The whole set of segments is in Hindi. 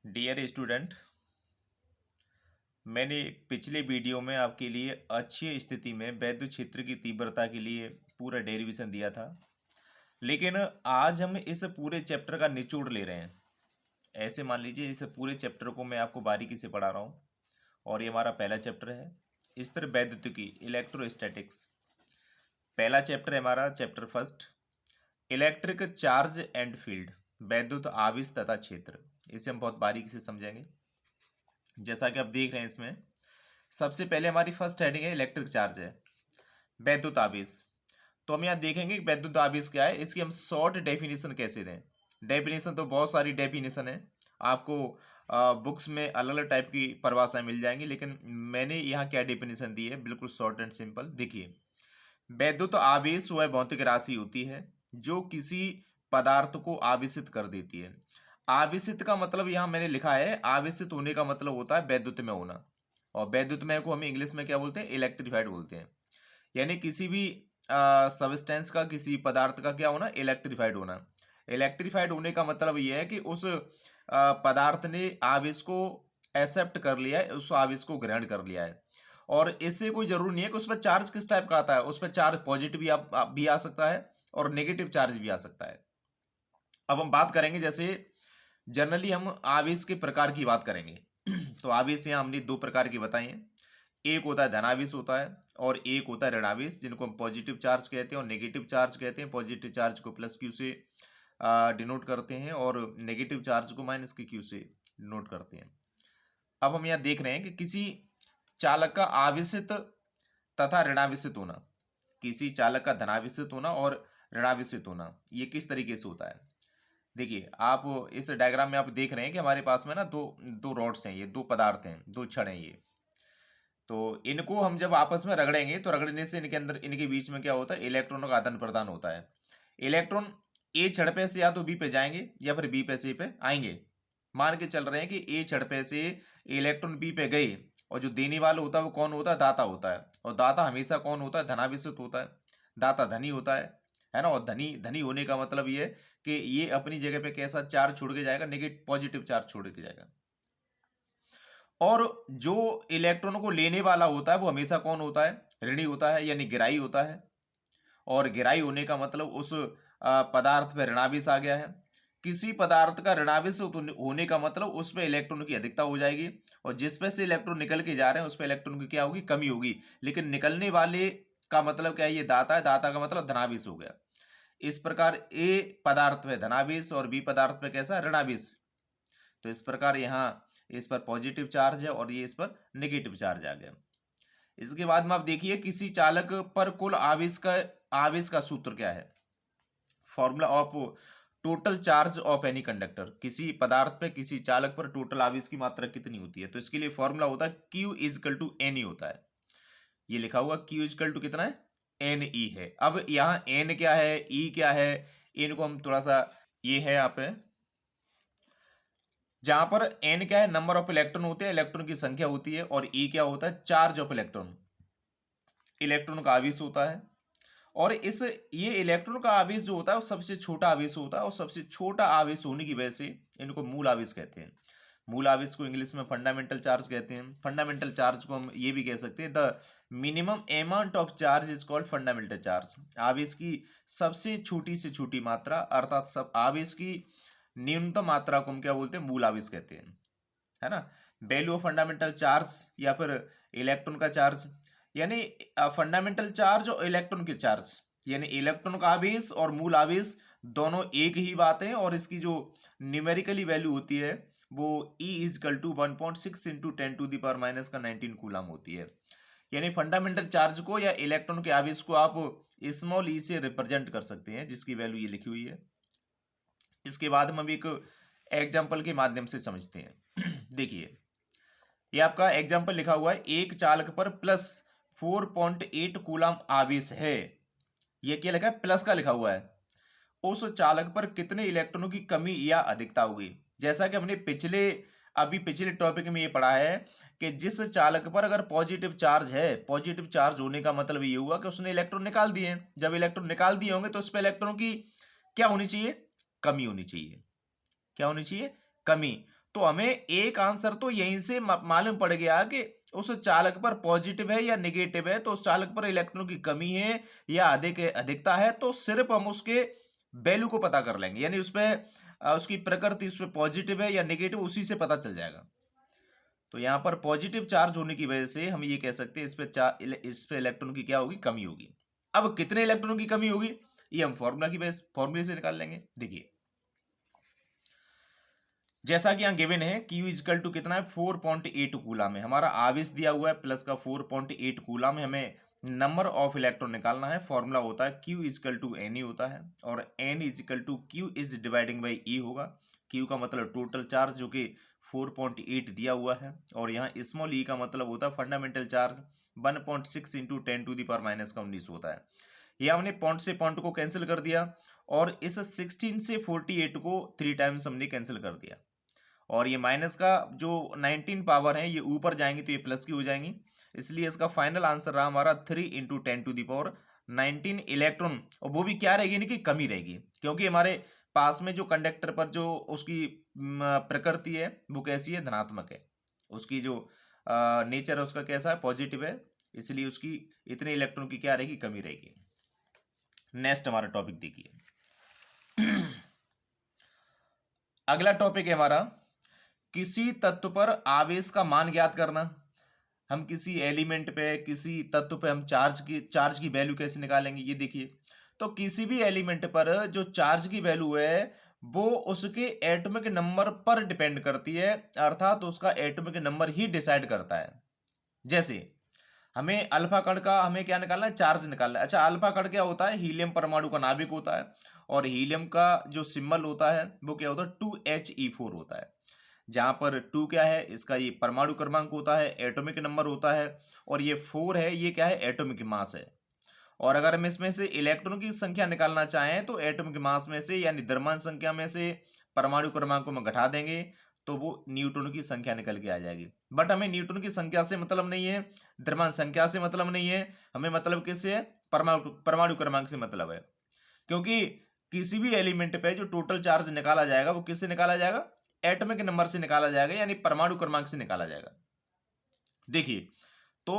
डियर स्टूडेंट, मैंने पिछले वीडियो में आपके लिए अच्छी स्थिति में वैद्युत क्षेत्र की तीव्रता के लिए पूरा डेरिवेशन दिया था। लेकिन आज हम इस पूरे चैप्टर का निचोड़ ले रहे हैं। ऐसे मान लीजिए इस पूरे चैप्टर को मैं आपको बारीकी से पढ़ा रहा हूँ और ये हमारा पहला चैप्टर है स्थिर वैद्युतिकी इलेक्ट्रोस्टैटिक्स। पहला चैप्टर है हमारा chapter first, electric charge and field, वैद्युत आवेश तथा क्षेत्र। इसे हम बहुत बारीकी से समझेंगे। जैसा कि आप देख रहे हैं इसमें सबसे पहले हमारी फर्स्ट हेडिंग है इलेक्ट्रिक चार्ज है, वैद्युत आवेश। तो हम यहाँ देखेंगे कि वैद्युत आवेश क्या है, इसकी हम शॉर्ट डेफिनेशन कैसे दें। डेफिनेशन तो बहुत सारी डेफिनेशन है, आपको बुक्स में अलग अलग टाइप की परिभाषाएं मिल जाएंगी, लेकिन मैंने यहाँ क्या डेफिनेशन दी है बिल्कुल शॉर्ट एंड सिंपल। देखिए, वैद्युत आवेश वह भौतिक राशि होती है जो किसी पदार्थ को आवेशित कर देती है। आवेशित का मतलब यहाँ मैंने लिखा है, आवेशित होने का मतलब होता है वैद्युत में होना, और वैद्युत में को हम इंग्लिश में क्या बोलते हैं, इलेक्ट्रीफाइड बोलते हैं। यानी किसी भी सबस्टेंस का, किसी पदार्थ का क्या होना, इलेक्ट्रीफाइड होना। इलेक्ट्रीफाइड होने का मतलब यह है कि उस पदार्थ ने आवेश को एक्सेप्ट कर लिया है, उस आवेश को ग्रहण कर लिया है। और इससे कोई जरूरी नहीं है कि उस पर चार्ज किस टाइप का आता है, उस पर चार्ज पॉजिटिव भी आ सकता है और नेगेटिव चार्ज भी आ सकता है। अब हम बात करेंगे, जैसे जनरली हम आवेश के प्रकार की बात करेंगे तो आवेश यहाँ हमने दो प्रकार की बताई हैं। एक होता है धनावेश होता है और एक होता है ऋणावेश, जिनको हम पॉजिटिव चार्ज कहते हैं और नेगेटिव चार्ज कहते हैं। पॉजिटिव चार्ज को प्लस क्यू से डिनोट करते हैं और नेगेटिव चार्ज को माइनस के क्यू से डिनोट करते हैं। अब हम यहाँ देख रहे हैं कि किसी चालक का आवेशित तथा ऋणावेशित होना, किसी चालक का धनावेशित होना और ऋणावेशित होना, ये किस तरीके से होता है। देखिए, आप इस डायग्राम में आप देख रहे हैं कि हमारे पास में ना दो दो रॉड्स हैं, ये दो पदार्थ हैं, दो छड़ हैं ये। तो इनको हम जब आपस में रगड़ेंगे तो रगड़ने से इनके अंदर, इनके बीच में क्या होता है, इलेक्ट्रॉनों का आदान प्रदान होता है। इलेक्ट्रॉन ए छड़ पे से या तो बी पे जाएंगे या फिर बी पे से पे आएंगे। मान के चल रहे हैं कि ए छड़ पे से इलेक्ट्रॉन बी पे गए, और जो देने वाला होता है वो कौन होता है, दाता होता है। और दाता हमेशा कौन होता है, धनावेशित होता है। दाता धनी होता है ना। और धनी धनी होने का मतलब ये है कि ये अपनी जगह पे कैसा चार्ज छोड़ के जाएगा, नेगेटिव पॉजिटिव चार्ज छोड़ के जाएगा। और जो इलेक्ट्रॉन को लेने वाला होता है वो हमेशा कौन होता है, ऋणी होता है, यानी गिराई होता है। और गिराई होने का मतलब उस पदार्थ पे ऋणावेश आ गया है। किसी पदार्थ का ऋणावेश होने का मतलब उस पे इलेक्ट्रॉन की अधिकता हो जाएगी, और जिस पे से इलेक्ट्रॉन निकल के जा रहे हैं उस पे इलेक्ट्रॉन की क्या होगी, कमी होगी। लेकिन निकलने वाले का मतलब क्या है, ये दाता है, दाता का मतलब धनावेश हो गया। इस प्रकार ए पदार्थ पे धनावेश और बी पदार्थ पे कैसा, ऋणावेश। तो इस प्रकार यहाँ इस पर पॉजिटिव चार्ज है और ये इस पर नेगेटिव चार्ज आ गया। इसके बाद में आप देखिए, किसी चालक पर कुल आवेश का सूत्र क्या है, formula of total charge of any conductor. किसी पदार्थ पे, किसी चालक पर टोटल आवेश की मात्रा कितनी होती है, तो इसके लिए फॉर्मूला होता है Q is equal to N E होता है। ये लिखा हुआ Q इजकल टू कितना है, एन ई है। अब यहाँ एन क्या है, ई क्या है, इनको हम थोड़ा सा, ये है यहाँ पे जहां पर एन क्या है, नंबर ऑफ इलेक्ट्रॉन होते हैं, इलेक्ट्रॉन की संख्या होती है, और ई क्या होता है, चार्ज ऑफ इलेक्ट्रॉन, इलेक्ट्रॉन का आवेश होता है। और इस ये इलेक्ट्रॉन का आवेश जो होता है वो सबसे छोटा आवेश होता है, और सबसे छोटा आवेश होने की वजह से इनको मूल आवेश कहते हैं। मूल आवेश को इंग्लिश में फंडामेंटल चार्ज कहते हैं। फंडामेंटल चार्ज को हम ये भी कह सकते हैं, the minimum amount of charge is called fundamental charge. आवेश की सबसे छोटी से छोटी मात्रा, अर्थात सब आवेश की न्यूनतम मात्रा को हम क्या बोलते हैं, मूल आवेश कहते हैं, है ना। वैल्यू ऑफ फंडामेंटल चार्ज या फिर इलेक्ट्रॉन का चार्ज, यानी फंडामेंटल चार्ज और इलेक्ट्रॉन के चार्ज, यानी इलेक्ट्रॉन का आवेश और मूल आवेश दोनों एक ही बात है। और इसकी जो न्यूमेरिकली वैल्यू होती है वो E is equal to 1.6 into 10⁻⁻⁹ coulomb होती है। यानी फंडामेंटल चार्ज को या इलेक्ट्रॉन के आवेश को आप स्मॉल ई से रिप्रेजेंट कर सकते हैं, जिसकी वैल्यू ये लिखी हुई है। इसके बाद हम एक एग्जाम्पल के माध्यम से समझते हैं। देखिए, ये आपका एग्जाम्पल लिखा हुआ है, एक चालक पर प्लस 4.8 कूलम आवेश है। ये क्या लिखा है, प्लस का लिखा हुआ है। उस चालक पर कितने इलेक्ट्रॉनों की कमी या अधिकता होगी। जैसा कि हमने पिछले टॉपिक में ये पढ़ा है कि जिस चालक पर अगर पॉजिटिव चार्ज है, पॉजिटिव चार्ज होने का मतलब ये हुआ कि उसने इलेक्ट्रॉन निकाल दिए। जब इलेक्ट्रॉन निकाल दिए होंगे तो उस पर इलेक्ट्रॉन की क्या होनी चाहिए, कमी होनी चाहिए। क्या होनी चाहिए, कमी। तो हमें एक आंसर तो यहीं से मालूम पड़ गया कि उस चालक पर पॉजिटिव है या नेगेटिव है, तो उस चालक पर इलेक्ट्रॉन की कमी है या अधिकता है, तो सिर्फ हम उसके वैल्यू को पता कर लेंगे, यानी उसकी प्रकृति उस पर पॉजिटिव है या नेगेटिव, उसी से पता चल जाएगा। तो यहाँ पर पॉजिटिव चार्ज होने की वजह से हम ये कह सकते हैं इस पे इलेक्ट्रॉन की क्या होगी, कमी होगी। अब कितने इलेक्ट्रॉन की कमी होगी ये हम फॉर्मूले से निकाल लेंगे। देखिए जैसा कि यहाँ गिवन है Q इजकल टू कितना है 4.8 कूलम है, हमारा आवेश दिया हुआ है प्लस का 4.8 कूलम है, हमें नंबर ऑफ इलेक्ट्रॉन निकालना है। फॉर्मूला होता है Q इजकल टू N होता है, और N is equal to Q is dividing by E होगा। Q का मतलब टोटल चार्ज जो कि 4.8 दिया हुआ है, और यहाँ स्मॉल e का मतलब होता है fundamental charge 1.6 into 10 to the power minus का 19 होता है। ये हमने पॉइंट से पॉइंट को कैंसिल कर दिया, और इस 16 से 48 को 3 टाइम्स हमने कैंसिल कर दिया, और ये माइनस का जो 19 पावर है ये ऊपर जाएंगी तो ये प्लस की हो जाएंगी, इसलिए इसका फाइनल आंसर रहा हमारा 3 into 10 to the power 19 electron. और वो भी क्या रहेगी, कि कमी रहेगी, क्योंकि हमारे पास में जो कंडक्टर पर जो उसकी प्रकृति है वो कैसी है, धनात्मक है, उसकी जो नेचर है उसका कैसा है, पॉजिटिव है, इसलिए उसकी इतने इलेक्ट्रॉन की क्या रहेगी, कमी रहेगी। नेक्स्ट हमारा टॉपिक देखिए अगला टॉपिक है हमारा किसी तत्व पर आवेश का मान ज्ञात करना। हम किसी एलिमेंट पे, किसी तत्व पे हम चार्ज की वैल्यू कैसे निकालेंगे, ये देखिए। तो किसी भी एलिमेंट पर जो चार्ज की वैल्यू है वो उसके एटॉमिक नंबर पर डिपेंड करती है, अर्थात तो उसका एटॉमिक नंबर ही डिसाइड करता है। जैसे हमें अल्फा कण का हमें क्या निकालना है, चार्ज निकालना है। अच्छा, अल्फा कण क्या होता है, हीलियम परमाणु का नाभिक होता है, और हीलियम का जो सिंबल होता है वो क्या होता है, 2He4 होता है, जहां पर 2 क्या है, इसका ये परमाणु क्रमांक होता है, एटॉमिक नंबर होता है, और ये 4 है, ये क्या है, एटॉमिक मास है। और अगर हम इसमें से इलेक्ट्रॉन की संख्या निकालना चाहें तो एटॉमिक मास में से यानी द्रव्यमान संख्या में से परमाणु क्रमांक को हम घटा देंगे तो वो न्यूट्रॉन की संख्या निकल के आ जाएगी। बट हमें न्यूट्रॉन की संख्या से मतलब नहीं है, द्रव्यमान संख्या से मतलब नहीं है, हमें मतलब किससे है, परमाणु क्रमांक से मतलब है। क्योंकि किसी भी एलिमेंट पे जो टोटल चार्ज निकाला जाएगा वो किससे निकाला जाएगा, एटॉमिक नंबर से निकाला जाएगा, यानी परमाणु क्रमांक से निकाला जाएगा। देखिए तो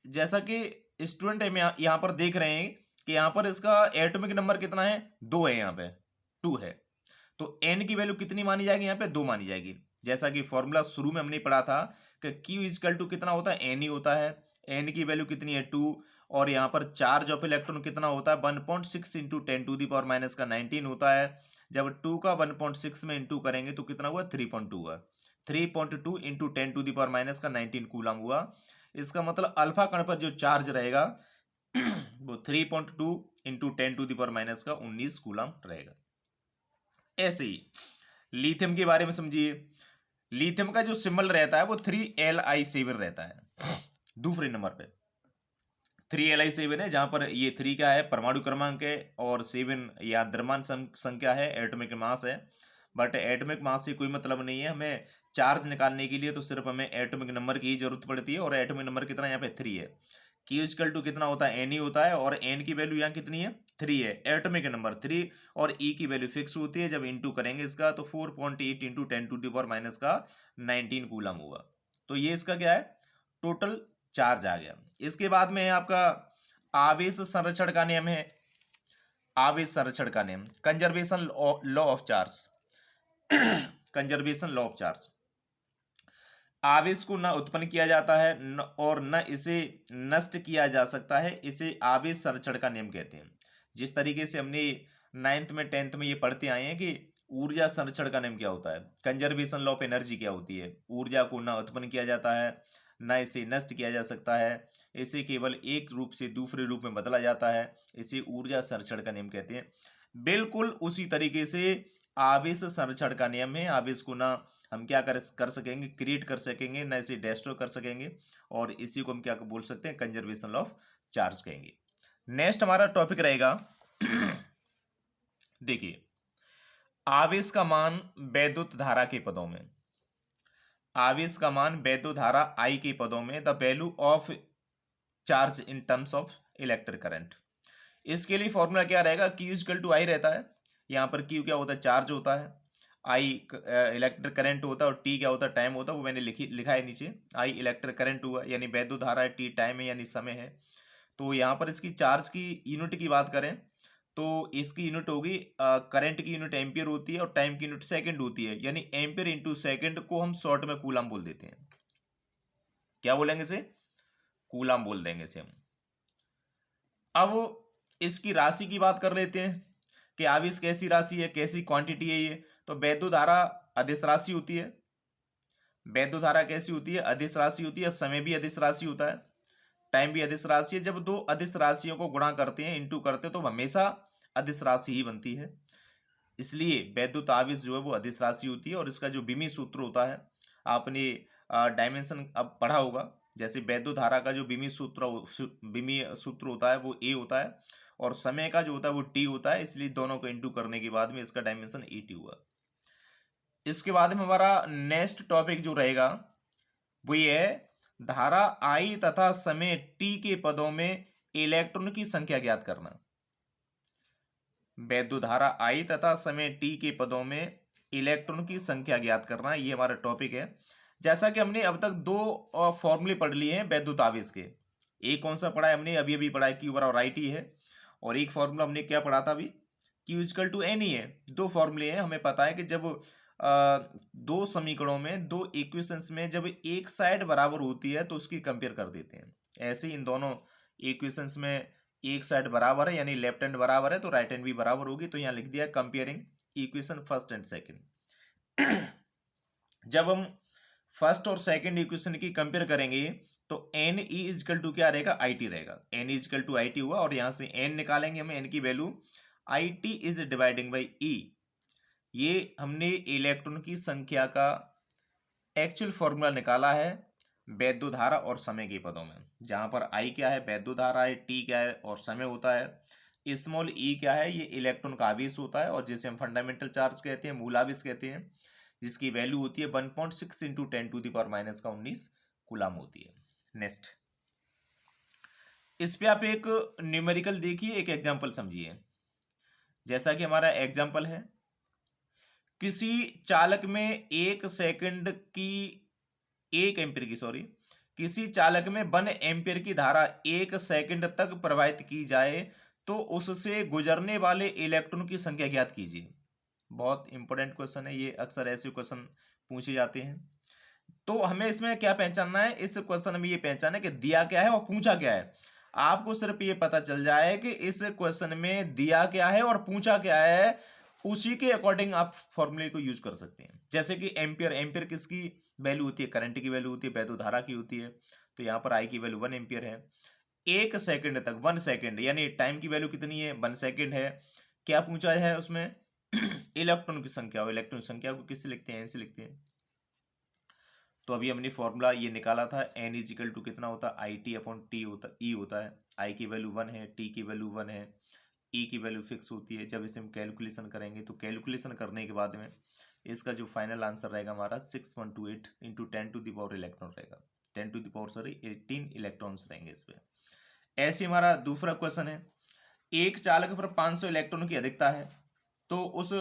जैसा कि स्टूडेंट हम यहाँ पर देख रहे हैं कि यहाँ पर इसका एटॉमिक नंबर कितना है, 2 है, यहाँ पे 2 है, तो n की वैल्यू कितनी मानी जाएगी, यहाँ पे 2 मानी जाएगी। जैसा कि फॉर्मूला शुरू में हमने पढ़ा था कि Q इजकल टू कितना होता है, n ही होता है, n की वैल्यू कितनी है 2, और यहाँ पर चार्ज ऑफ इलेक्ट्रॉन कितना होता है 1.6 into 10 to the power minus का 19 होता है। जब 2 का 1.6 में इंटू करेंगे तो कितना हुआ, 3.2 हुआ, 3.2 into 10 to the power minus का 19 कूलम हुआ। इसका मतलब अल्फा कण पर जो चार्ज रहेगा वो 3.2 into 10 to the power minus का 19 कूलम रहेगा। ऐसे ही लिथियम के बारे में समझिए, लिथियम का जो सिंबल रहता है वो 3Li7 रहता है, दूसरे नंबर पे 3Li7 है, जहां पर ये 3 क्या है, परमाणु क्रमांक है, और 7 या द्रव्यमान संख्या है, एटॉमिक मास है। बट एटॉमिक मास से कोई मतलब नहीं है, हमें चार्ज निकालने के लिए तो सिर्फ हमें एटॉमिक नंबर की ही जरूरत पड़ती है, और एटॉमिक नंबर कितना यहाँ पे 3 है। Q इजकल टू कितना होता है, n ही होता है, और n की वैल्यू यहाँ कितनी है, 3 है, एटॉमिक नंबर 3, और E की वैल्यू फिक्स होती है। जब इंटू करेंगे इसका तो 4.8 into 10 to the power minus का 19 कूलम होगा। तो ये इसका क्या है, टोटल चार्ज आ गया। इसके बाद में है आपका आवेश संरक्षण का नियम है, आवेश संरक्षण का नियम, conservation law of charge. Conservation law of charge, आवेश को न उत्पन्न किया जाता है और न इसे नष्ट किया जा सकता है, इसे आवेश संरक्षण का नियम कहते हैं। जिस तरीके से हमने 9th में 10th में ये पढ़ते आए हैं कि ऊर्जा संरक्षण का नियम क्या होता है, कंजर्वेशन लॉ ऑफ एनर्जी क्या होती है, ऊर्जा को न उत्पन्न किया जाता है, न इसे नष्ट किया जा सकता है, इसे केवल एक रूप से दूसरे रूप में बदला जाता है, इसे ऊर्जा संरक्षण का नियम कहते हैं। बिल्कुल उसी तरीके से आवेश संरक्षण का नियम है, आवेश को ना हम क्या कर सकेंगे, क्रिएट कर सकेंगे, ना इसे डिस्ट्रॉय कर सकेंगे, और इसी को हम क्या बोल सकते हैं, कंजर्वेशन ऑफ चार्ज कहेंगे। नेक्स्ट हमारा टॉपिक रहेगा देखिए आवेश का मान वैद्युत धारा के पदों में, आवेश का मान वैद्युत धारा I के पदों में, the value of charge in terms of electric current. इसके लिए फॉर्मूला क्या रहेगा, Q इक्वल टू I रहता है, यहाँ पर Q क्या होता है, चार्ज होता है, आई इलेक्ट्रिक करंट होता है और टी क्या होता है, टाइम होता है, वो मैंने लिखा है नीचे। आई इलेक्ट्रिक करंट हुआ यानी वैद्युत धारा है, टी टाइम है यानी समय है। तो यहाँ पर इसकी चार्ज की यूनिट की बात करें तो इसकी यूनिट होगी, करंट की यूनिट एम्पियर होती है और टाइम की यूनिट सेकंड होती है, यानी एम्पियर इंटू सेकंड को हम शॉर्ट में कूलम बोल देते हैं। क्या बोलेंगे इसे? कूलम बोल देंगे इसे हम। अब इसकी राशि की बात कर लेते हैं कि आवेश कैसी राशि है, कैसी क्वांटिटी है ये। तो वैद्युत धारा अदिश राशि होती है। वैद्युत धारा कैसी होती है? अदिश राशि होती है। समय भी अदिश राशि होता है, टाइम भी अदिश राशि है। जब दो अदिश राशियों को गुणा करते हैं, इंटू करते हैं, तो हमेशा अदिश राशि ही बनती है। इसलिए वैद्युत आवेश जो है वो अदिश राशि होती है। और इसका जो विमीय सूत्र होता है, आपने डायमेंशन अब पढ़ा होगा, जैसे वैद्युत धारा का जो विमीय सूत्र होता है वो ए होता है, और समय का जो होता है वो टी होता है। इसलिए दोनों को इंटू करने के बाद में इसका डायमेंशन ई टी हुआ। इसके बाद में हमारा नेक्स्ट टॉपिक जो रहेगा वो ये है, धारा आई तथा समय टी के पदों में इलेक्ट्रॉन की संख्या ज्ञात करना। वैद्युत धारा आई तथा समय टी के पदों में इलेक्ट्रॉन की संख्या ज्ञात करना, ये हमारा टॉपिक है। जैसा कि हमने अब तक दो फॉर्मूले पढ़ लिए हैं वैद्युत आवेश के। एक कौन सा पढ़ा है हमने? अभी अभी पढ़ा है, क्यू बराबर आई टी है। और एक फॉर्मूला हमने क्या पढ़ा था अभी? क्यू इक्वल टू एन ही है। दो फॉर्मूले हैं। हमें पता है कि जब दो समीकरणों में, दो इक्वेशंस में जब एक साइड बराबर होती है तो उसकी कंपेयर कर देते हैं। ऐसे ही इन दोनों इक्वेशंस में एक साइड बराबर है यानी लेफ्ट हैंड बराबर है तो राइट हैंड भी बराबर होगी। तो यहाँ लिख दिया comparing equation first and second. जब हम फर्स्ट और सेकंड इक्वेशन की कंपेयर करेंगे तो एन ई इजकल टू क्या रहेगा? आई टी रहेगा। N equal to I T हुआ, और यहां से एन निकालेंगे हम, एन की value I T is dividing by E. ये हमने इलेक्ट्रॉन की संख्या का एक्चुअल फॉर्मूला निकाला है वैद्युत धारा और समय के पदों में, जहां पर आई क्या है? वैद्युत धारा है, टी क्या है और समय होता है, स्मॉल ई क्या है? ये इलेक्ट्रॉन का आवेश होता है, और जिसे हम फंडामेंटल चार्ज कहते हैं, मूल आवेश कहते हैं, जिसकी वैल्यू होती है 1.6 इंटू 10⁻⁻⁻⁻⁰ कूलम होती है। नेक्स्ट, इस पे आप एक न्यूमेरिकल देखिए, एक एग्जांपल समझिए। जैसा कि हमारा एग्जांपल है, किसी चालक में किसी चालक में 1 एम्पियर की धारा 1 सेकंड तक प्रवाहित की जाए तो उससे गुजरने वाले इलेक्ट्रॉन की संख्या ज्ञात कीजिए। बहुत इंपॉर्टेंट क्वेश्चन है ये, अक्सर ऐसे क्वेश्चन पूछे जाते हैं। तो हमें इसमें क्या पहचानना है? इस क्वेश्चन में ये पहचानना है कि दिया क्या है और पूछा क्या है। आपको सिर्फ ये पता चल जाए कि इस क्वेश्चन में दिया क्या है और पूछा क्या है, उसी के अकॉर्डिंग आप फॉर्मूले को यूज कर सकते हैं। जैसे कि एम्पियर, एम्पियर किसकी वैल्यू होती है? करंट की वैल्यू होती है, वैद्युत धारा की होती है। तो यहाँ पर आई की वैल्यू 1 एम्पियर है। 1 सेकंड तक, 1 सेकंड यानी टाइम की वैल्यू कितनी है? 1 सेकंड है। क्या पूछा है उसमें? इलेक्ट्रॉन की संख्या। इलेक्ट्रॉन की संख्या को किससे लिखते हैं? ऐसे लिखते हैं। तो अभी हमने फॉर्मूला ये निकाला था, एन इज इक्वल टू कितना होता है? आई टी अपॉन टी होता, ई होता है। आई की वैल्यू 1 है, टी की वैल्यू 1 है, ई की वैल्यू फिक्स होती है। जब इसे हम कैलकुलेशन करेंगे तो कैलकुलेशन करने के बाद में इसका जो फाइनल आंसर रहेगा हमारा 6128 इंटू 10⁻⁻ इलेक्ट्रॉन रहेगा। 18 इलेक्ट्रॉन्स रहेंगे इस पे। ऐसे हमारा दूसरा क्वेश्चन है, एक चालक पर 500 इलेक्ट्रॉन की अधिकता है तो उस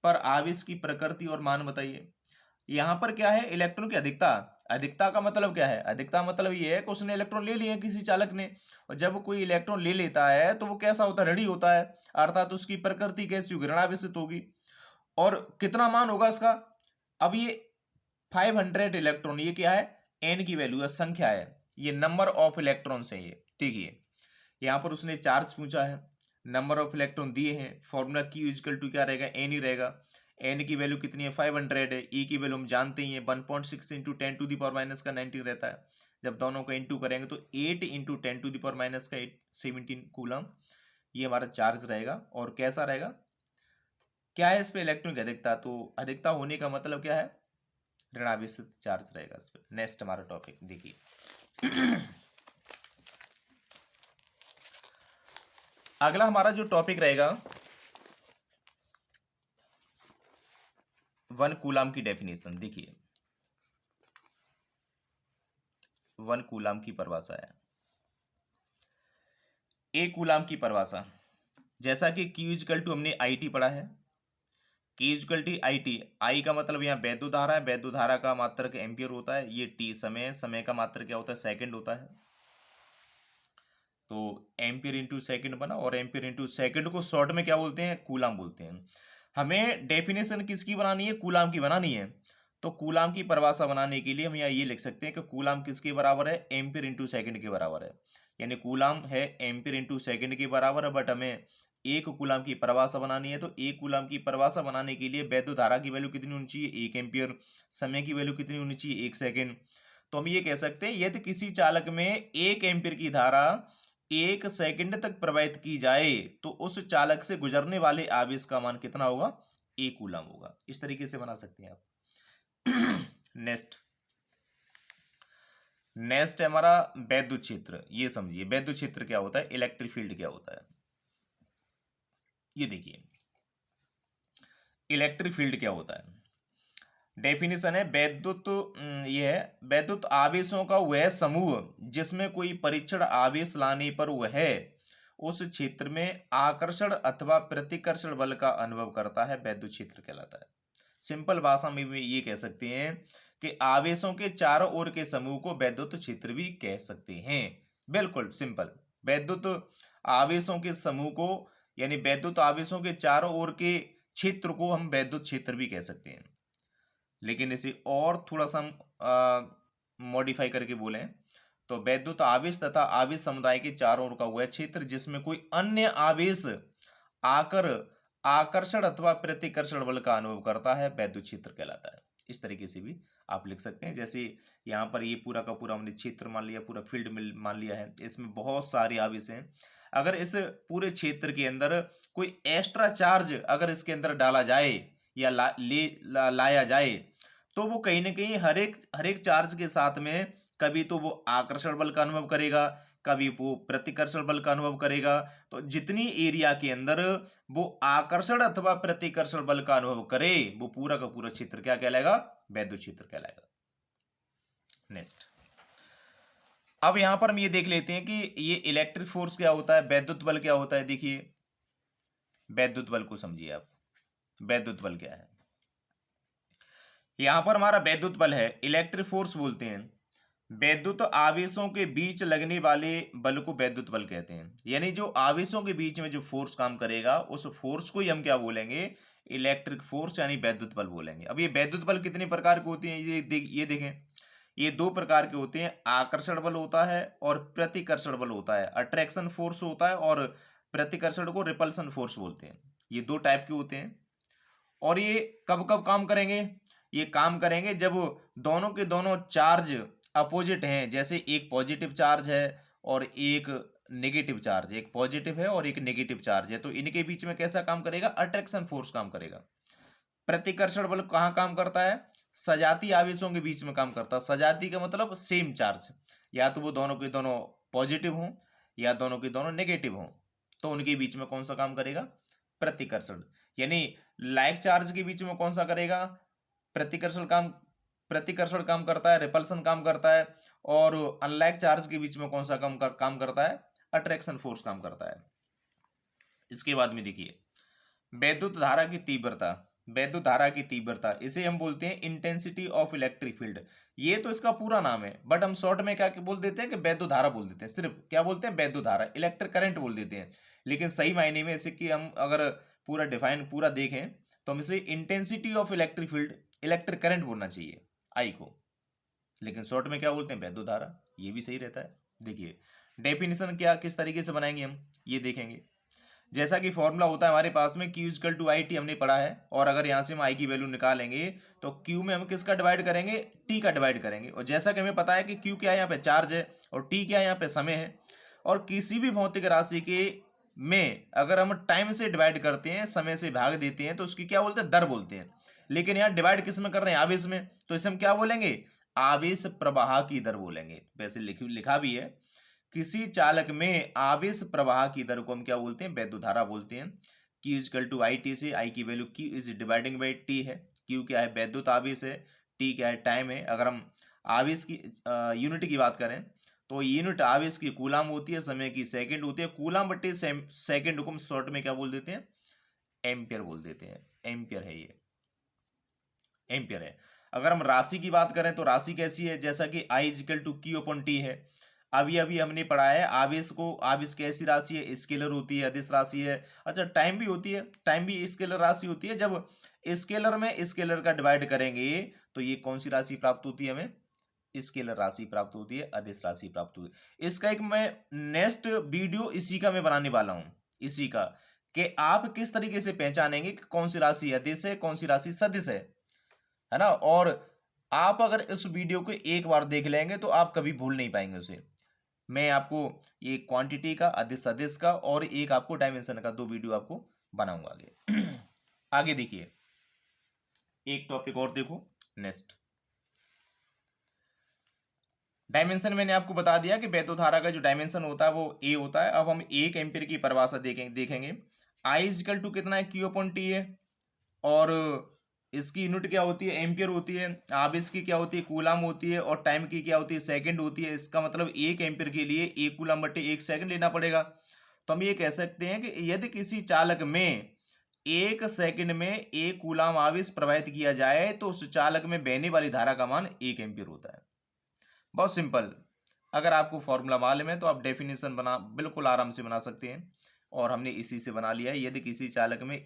पर आवेश की प्रकृति और मान बताइए। यहां पर क्या है? इलेक्ट्रॉन की अधिकता। अधिकता का मतलब क्या है? अधिकता मतलब ये है कि उसने इलेक्ट्रॉन ले लिए किसी चालक ने, और जब कोई इलेक्ट्रॉन ले लेता है तो वो कैसा होता है? ऋणी होता है, अर्थात उसकी प्रकृति कैसी होगी? ऋणावेशित होगी। और कितना मान होगा इसका? अब ये 500 इलेक्ट्रॉन, ये क्या है? एन की वैल्यू है, संख्या है, ये नंबर ऑफ इलेक्ट्रॉन्स है ये। देखिए यहां पर उसने चार्ज पूछा है, नंबर ऑफ इलेक्ट्रॉन दिए हैं, फॉर्मूला क्यू इक्वल टू क्या रहेगा? एन ही रहेगा। एन की वैल्यू कितनी है? 500 है। ई की वैल्यू हम जानते ही है, 1.6 इंटू 10⁻⁻⁻⁹ रहता है। जब दोनों को इंटू करेंगे तो 8 इंटू 10⁻⁻⁸ 17 कूलम ये हमारा चार्ज रहेगा। और कैसा रहेगा? क्या है इस पे? इलेक्ट्रॉन की अधिकता। तो अधिकता होने का मतलब क्या है? ऋणावेशित चार्ज रहेगा इस पे। नेक्स्ट हमारा टॉपिक देखिए। अगला हमारा जो टॉपिक रहेगा 1 कूलम की डेफिनेशन। देखिए 1 कूलम की परिभाषा है। एक कूलम की परिभाषा, जैसा कि Q इक्वल टू हमने आई टी पढ़ा है, K equal T I T, I का मतलब यहाँ वैद्युत धारा है, वैद्युत धारा का मात्रक एम्पियर होता है, ये टी समय है, समय का मात्रक क्या होता है, सेकंड होता है। तो एम्पियर इंटू सेकंड बना, और एम्पियर इंटू सेकंड को शॉर्ट में क्या बोलते हैं, कूलाम बोलते हैं। हमें डेफिनेशन किसकी बनानी है, कूलाम की बनानी है। तो कूलाम की परिभाषा बनाने के लिए हम यहाँ ये लिख सकते हैं कि कूलाम किसके बराबर है, एम्पियर इंटू सेकंड के बराबर है। यानी कूलाम है एम्पियर इंटू सेकंड के बराबर है, बट हमें एक कूलाम की परिभाषा बनानी है। तो एक कूलाम की परिभाषा बनाने के लिए वैद्युत धारा की वैल्यू कितनी होनी चाहिए, 1 एम्पियर, समय की वैल्यू कितनी होनी चाहिए, 1 सेकेंड। तो हम ये कह सकते हैं यदि किसी चालक में 1 एम्पियर की धारा 1 सेकंड तक प्रवाहित की जाए तो उस चालक से गुजरने वाले आवेश का मान कितना होगा, 1 कूलम होगा। इस तरीके से बना सकते हैं आप। नेक्स्ट नेक्स्ट है हमारा वैद्युत क्षेत्र। ये समझिए वैद्युत क्षेत्र क्या होता है, इलेक्ट्रिक फील्ड क्या होता है। ये देखिए इलेक्ट्रिक फील्ड क्या होता है। डेफिनेशन है वैद्युत, ये है वैद्युत आवेशों का वह समूह जिसमें कोई परीक्षण आवेश लाने पर वह उस क्षेत्र में आकर्षण अथवा प्रतिकर्षण बल का अनुभव करता है, वैद्युत क्षेत्र कहलाता है। सिंपल भाषा में भी ये कह सकते हैं कि आवेशों के चारों ओर के समूह को वैद्युत क्षेत्र भी कह सकते हैं। बिल्कुल सिंपल, वैद्युत आवेशों के समूह को यानी वैद्युत आवेशों के चारों ओर के क्षेत्र को हम वैद्युत क्षेत्र भी कह सकते हैं। लेकिन इसे और थोड़ा सा हम मॉडिफाई करके बोलें तो वैद्युत आवेश तथा आवेश समुदाय के चारों ओर का वह क्षेत्र जिसमें कोई अन्य आवेश आकर आकर्षण अथवा प्रतिकर्षण बल का अनुभव करता है, वैद्युत क्षेत्र कहलाता है। इस तरीके से भी आप लिख सकते हैं। जैसे यहाँ पर ये पूरा का पूरा हमने क्षेत्र मान लिया, पूरा फील्ड मान लिया है, इसमें बहुत सारे आवेश हैं। अगर इस पूरे क्षेत्र के अंदर कोई एक्स्ट्रा चार्ज अगर इसके अंदर डाला जाए या लाया जाए तो वो कहीं ना कहीं हर एक चार्ज के साथ में कभी तो वो आकर्षण बल का अनुभव करेगा, कभी वो प्रतिकर्षण बल का अनुभव करेगा। तो जितनी एरिया के अंदर वो आकर्षण अथवा प्रतिकर्षण बल का अनुभव करे वो पूरा का पूरा क्षेत्र क्या कहलाएगा, वैद्युत क्षेत्र कहलाएगा। नेक्स्ट अब यहां पर हम ये देख लेते हैं कि ये इलेक्ट्रिक फोर्स क्या होता है, वैद्युत बल क्या होता है। देखिए वैद्युत बल को समझिए आप, वैद्युत बल क्या है। यहां पर हमारा वैद्युत बल है, इलेक्ट्रिक फोर्स बोलते हैं। वैद्युत आवेशों के बीच लगने वाले बल को वैद्युत बल कहते हैं। यानी जो आवेशों के बीच में जो फोर्स काम करेगा उस फोर्स को ही हम क्या बोलेंगे, इलेक्ट्रिक फोर्स यानी वैद्युत बल बोलेंगे। अब ये वैद्युत बल कितने प्रकार के होते हैं, ये देखें, ये 2 प्रकार के होते हैं। आकर्षण बल होता है और प्रतिकर्षण बल होता है। अट्रैक्शन फोर्स होता है और प्रतिकर्षण को रिपल्सन फोर्स बोलते हैं। ये 2 टाइप के होते हैं। और ये कब कब काम करेंगे, ये काम करेंगे जब दोनों के दोनों चार्ज अपोजिट हैं। जैसे एक पॉजिटिव चार्ज है और एक नेगेटिव चार्ज, एक पॉजिटिव है और एक नेगेटिव चार्ज है, तो इनके बीच में कैसा काम करेगा, अट्रैक्शन फोर्स काम करेगा। प्रतिकर्षण बल कहाँ काम करता है, सजातीय आवेशों के बीच में काम करता है। सजातीय का मतलब सेम चार्ज, या तो वो दोनों के दोनों पॉजिटिव हों या दोनों के दोनों नेगेटिव हों, तो उनके बीच में कौन सा काम करेगा, प्रतिकर्षण। यानी लाइक चार्ज के बीच में कौन सा करेगा, प्रतिकर्षण काम करता है, रिपल्सन काम करता है। और अनलाइक चार्ज के बीच में कौन सा काम करता है, अट्रैक्शन फोर्स काम करता है। इसके बाद में देखिए वैद्युत धारा की तीव्रता, वैद्युत धारा की तीव्रता इसे हम बोलते हैं इंटेंसिटी ऑफ इलेक्ट्रिक फील्ड। ये तो इसका पूरा नाम है, बट हम शॉर्ट में क्या बोल देते हैं कि वैद्युत धारा बोल देते हैं। सिर्फ क्या बोलते हैं, वैद्युत धारा, इलेक्ट्रिक करंट बोल देते हैं। लेकिन सही मायने में इसे कि हम अगर पूरा डिफाइन पूरा देखें तो हम इसे intensity of electric field, electric current बोलना चाहिए आई को। लेकिन शॉर्ट में क्या बोलते हैं, वैद्युत धारा, ये भी सही रहता है। देखिए डेफिनेशन क्या किस तरीके से बनाएंगे हम, ये देखेंगे। जैसा कि फॉर्मूला होता है हमारे पास में Q equal to I T, हमने पढ़ा है। और अगर यहाँ से हम I की वैल्यू निकालेंगे तो Q में हम किसका डिवाइड करेंगे, T का डिवाइड करेंगे। और जैसा कि हमें पता है कि Q क्या है, यहाँ पे चार्ज है, और T क्या है, यहाँ पे समय है। और किसी भी भौतिक राशि के में अगर हम टाइम से डिवाइड करते हैं, समय से भाग देते हैं, तो उसकी क्या बोलते हैं, दर बोलते हैं। लेकिन यहाँ डिवाइड किस में कर रहे हैं, आवेश में, तो इसे हम क्या बोलेंगे, आवेश प्रवाह की दर बोलेंगे। वैसे लिखा भी है, किसी चालक में आवेश प्रवाह की दर को हम क्या बोलते हैं, वैद्युत धारा बोलते हैं। Q equal to I T से I की value Q is dividing by T है। Q क्या है, वैद्युत आवेश है, T क्या है, टाइम है। अगर हम आवेश की यूनिट की बात करें तो यूनिट आवेश की कूलाम होती है, समय की सेकंड होती है। कूलाम बट्टे सेकंड को हम शॉर्ट में क्या बोल देते हैं, एम्पियर बोल देते हैं। एम्पियर है ये। एम्पियर है। अगर हम राशि की बात करें तो राशि कैसी है, जैसा कि I is equal to Q upon T है। अभी अभी हमने पढ़ा है आवेश कैसी राशि है, स्केलर होती है, अदिश राशि है। अच्छा, टाइम भी होती है, टाइम भी स्केलर राशि होती है। जब स्केलर में स्केलर का डिवाइड करेंगे तो ये कौन सी राशि प्राप्त होती है, हमें स्केलर राशि प्राप्त होती है, अदिश राशि प्राप्त होती है। इसका एक मैं नेक्स्ट वीडियो इसी का मैं बनाने वाला हूं, इसी का, कि आप किस तरीके से पहचानेंगे कि कौन सी राशि अदिश है, कौन सी राशि सदिश है ना। और आप अगर इस वीडियो को एक बार देख लेंगे तो आप कभी भूल नहीं पाएंगे उसे। मैं आपको ये क्वांटिटी का, अदिश सदिश का, और एक आपको डायमेंशन का 2 वीडियो आपको बनाऊंगा आगे। आगे देखिए, एक टॉपिक और देखो नेक्स्ट। डायमेंशन मैंने आपको बता दिया कि वैद्युत धारा का जो डायमेंशन होता है वो ए होता है। अब हम 1 एम्पीयर की परिभाषा देखेंगे। आई इजिकल टू कितना है, क्यू अपॉन टी है, और इसकी यूनिट क्या होती है, एम्पियर होती है। आवेश की क्या होती है, कूलम होती है, और टाइम की क्या होती है, सेकंड होती है। इसका मतलब 1 एम्पीयर के लिए 1 कूलम बटे 1 सेकंड लेना पड़ेगा। तो हम ये कह सकते हैं कि यदि किसी चालक में 1 सेकंड में 1 कूलम आवेश प्रवाहित किया जाए तो उस चालक में बहने वाली धारा का मान 1 एम्पीयर होता है। बहुत सिंपल। अगर आपको फॉर्मूला मालूम है तो आप डेफिनेशन बिल्कुल आराम से बना सकते हैं, और हमने इसी से बना लिया है। यदि किसी चालक में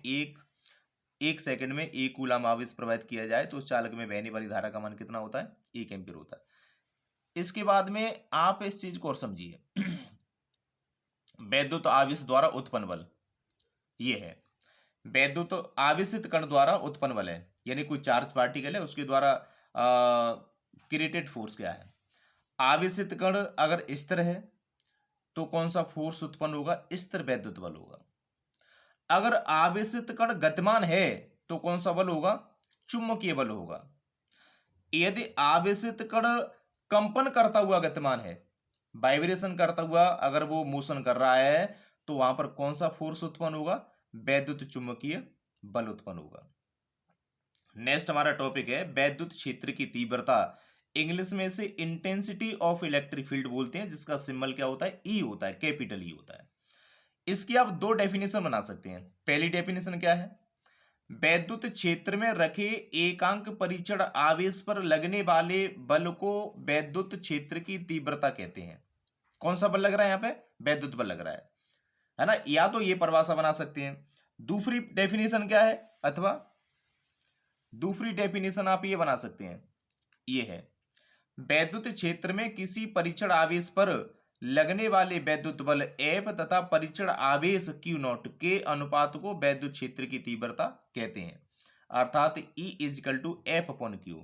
एक सेकंड में 1 कूलम आवेश प्रवाहित किया जाए तो उस चालक में बहने वाली धारा का मान कितना होता है, 1 एम्पीयर होता है। इसके बाद में आप इस चीज को और समझिए। वैद्युत आवेश द्वारा उत्पन्न बल ये है। वैद्युत आवेशित कण द्वारा उत्पन्न बल है, यानी कोई चार्ज पार्टिकल है उसके द्वारा क्रिएटेड फोर्स क्या है। आवेशित कण अगर स्थिर है तो कौन सा फोर्स उत्पन्न होगा, स्थिर वैद्युत बल होगा। अगर आवेशित कण गतिमान है तो कौन सा बल होगा, चुंबकीय बल होगा। यदि आवेशित कण कंपन करता हुआ गतिमान है, वाइब्रेशन करता हुआ अगर वो मोशन कर रहा है, तो वहां पर कौन सा फोर्स उत्पन्न होगा, वैद्युत चुंबकीय बल उत्पन्न होगा। नेक्स्ट हमारा टॉपिक है वैद्युत क्षेत्र की तीव्रता। इंग्लिश में इसे इंटेंसिटी ऑफ इलेक्ट्रिक फील्ड बोलते हैं, जिसका सिंबल क्या होता है, ई होता है, कैपिटल ई होता है। इसकी आप 2 डेफिनेशन बना सकते हैं। पहली डेफिनेशन क्या है, वैद्युत क्षेत्र में रखे एकांक परीक्षण आवेश पर लगने वाले बल को वैद्युत क्षेत्र की तीव्रता कहते हैं। कौन सा बल लग रहा है यहाँ पे, वैद्युत बल लग रहा है ना। या तो ये परिभाषा बना सकते हैं। दूसरी डेफिनेशन क्या है, अथवा दूसरी डेफिनेशन आप ये बना सकते हैं, ये है वैद्युत क्षेत्र में किसी परीक्षण आवेश पर लगने वाले वैद्युत बल F तथा परीक्षण आवेश Q नॉट के अनुपात को वैद्युत क्षेत्र की तीव्रता कहते हैं। अर्थात E is equal to F upon Q.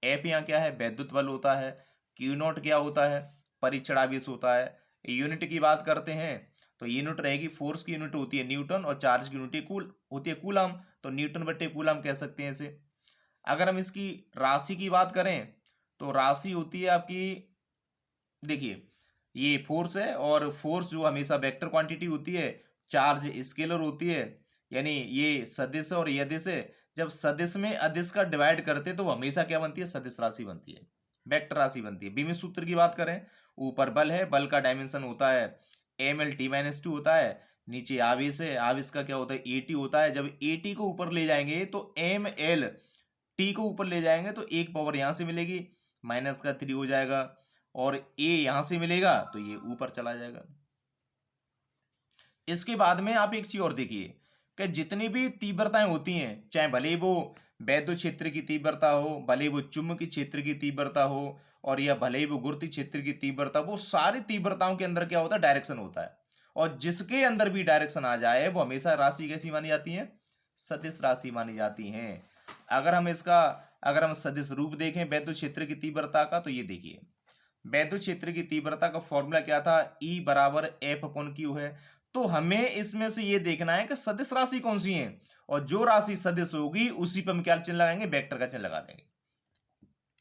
F यहाँ क्या है, वैद्युत बल होता है। Q नॉट क्या होता है, परीक्षण आवेश होता है। यूनिट की बात करते हैं तो यूनिट रहेगी, फोर्स की यूनिट होती है न्यूटन, और चार्ज की यूनिट होती है कूलम, तो न्यूटन बटे कूलम कह सकते हैं इसे। अगर हम इसकी राशि की बात करें तो राशि होती है आपकी, देखिए ये फोर्स है, और फोर्स जो हमेशा वेक्टर क्वांटिटी होती है, चार्ज स्केलर होती है, यानी ये सदिश और ये अदिश है। जब सदिश में अदिश का डिवाइड करते हैं तो वो हमेशा क्या बनती है, सदिश राशि बनती है, वेक्टर राशि बनती है। बीमित सूत्र की बात करें, ऊपर बल है, बल का डायमेंशन होता है ml(t-2) होता है। नीचे आवेश है, आवेश का क्या होता है, at होता है। जब at को ऊपर ले जाएंगे तो ml(t) को ऊपर ले जाएंगे तो एक पावर यहां से मिलेगी, माइनस का 3 हो जाएगा, और a यहां से मिलेगा तो ये ऊपर चला जाएगा। इसके बाद में आप एक चीज और देखिए कि जितनी भी तीव्रताएं होती हैं, चाहे भले वो वैद्युत क्षेत्र की तीव्रता हो, भले वो चुंबकीय क्षेत्र की तीव्रता हो, और या भले ही वो गुरुत्वीय क्षेत्र की तीव्रता, वो सारी तीव्रताओं के अंदर क्या होता है, डायरेक्शन होता है। और जिसके अंदर भी डायरेक्शन आ जाए वो हमेशा राशि कैसी मानी जाती है, सदिश राशि मानी जाती है। अगर हम सदिश रूप देखें वैद्युत क्षेत्र की तीव्रता का, तो ये देखिए वैद्युत क्षेत्र की तीव्रता का फॉर्मूला क्या था, E बराबर एफ अपॉन क्यू है। तो हमें इसमें से ये देखना है कि सदिश राशि कौन सी है, और जो राशि सदिश होगी उसी पर हम क्या चिन्ह लगाएंगे, वेक्टर का चिन्ह लगा देंगे।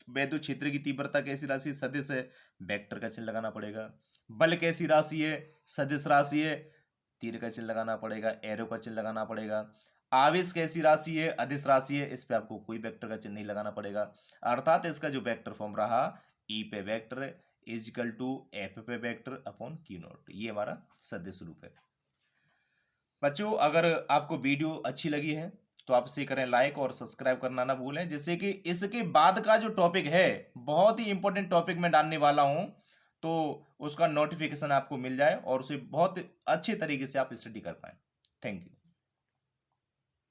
वैद्युत क्षेत्र की तीव्रता कैसी राशि, सदिश है, वेक्टर का चिन्ह लगाना पड़ेगा। बल कैसी राशि है, सदिश राशि है, तीर का चिन्ह लगाना पड़ेगा, एरो का चिन्ह लगाना पड़ेगा। आवेश कैसी राशि है, अदिश राशि है, इस पे आपको कोई वेक्टर का चिन्ह नहीं लगाना पड़ेगा। अर्थात इसका जो वेक्टर फॉर्म रहा, ई पे वेक्टर इजिकल टू एफ पे वेक्टर अपॉन क्यू नॉट, ये हमारा सदिश रूप है। बच्चों, अगर आपको वीडियो अच्छी लगी है तो आप इसे करें लाइक और सब्सक्राइब करना ना भूलें, जिससे कि इसके बाद का जो टॉपिक है बहुत ही इंपॉर्टेंट टॉपिक मैं डालने वाला हूं, तो उसका नोटिफिकेशन आपको मिल जाए और उसे बहुत अच्छे तरीके से आप स्टडी कर पाए। Thank you.